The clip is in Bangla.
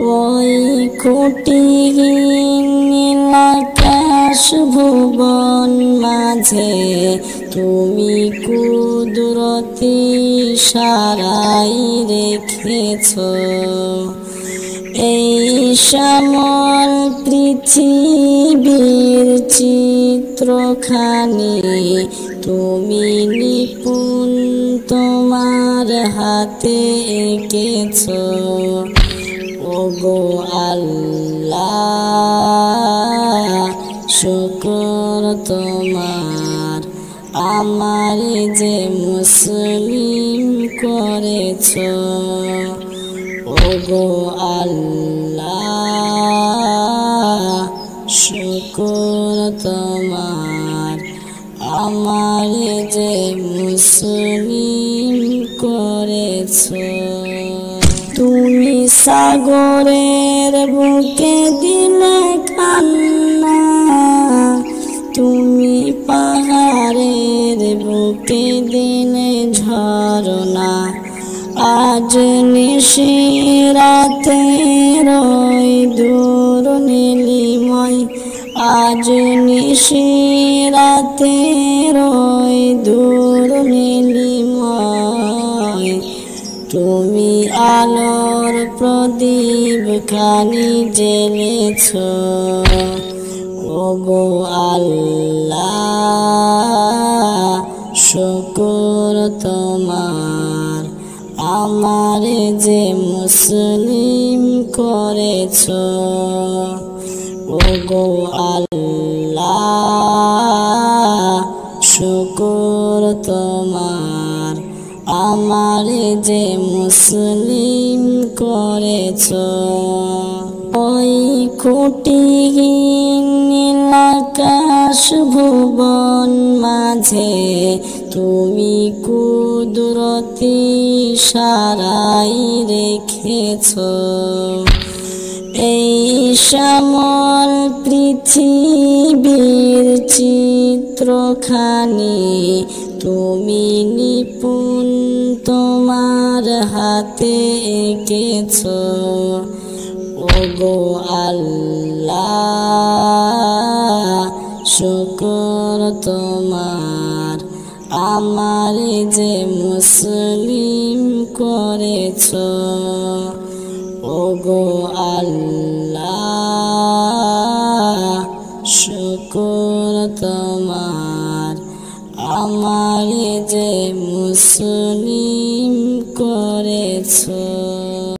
ওই কোটিহীন নীলাকাশ ভুবন মাঝে তুমি কুদরতি ইশারায় রেখেছ এই শ্যামল পৃথিবীর চিত্রখানি তুমি নিপুণ তোমার হাতে এঁকেছ ওগো আল্লাহ শুকর তোমার আমার যে মুসলিম করেছ ওগো আল্লাহ শুকর তোমার আমার যে মুসলিম করেছ তুমি সাগরের বুকে দিলে কান্না তুমি পাহাড়ের বুকে দিলে ঝরনা আজ নিশিরাতে রই দূর নীলিময় আজ নিশিরাতে রই দূর নীলিময় তুমি আলোর প্রদীপ খানি জ্বেলেছ ওগো আল্লাহ শুকর তোমার আমার যে মুসলিম করেছ ওগো আল্লাহ শুকর তোমার আমার যে মুসলিম করেছ ওই কোটিহীন নীলাকাশ ভুবন মাঝে তুমি কুদরতি ইশারায় রেখেছ এই শ্যামল পৃথিবীর চিত্রখানি তুমি নিপুণ তোমার হাতে এঁকেছ ওগো আল্লাহ শুকর তোমার আমার যে মুসলিম করেছ ওগো আল্লাহ শুকর তোমার আমার যে মুসলিম করেছ।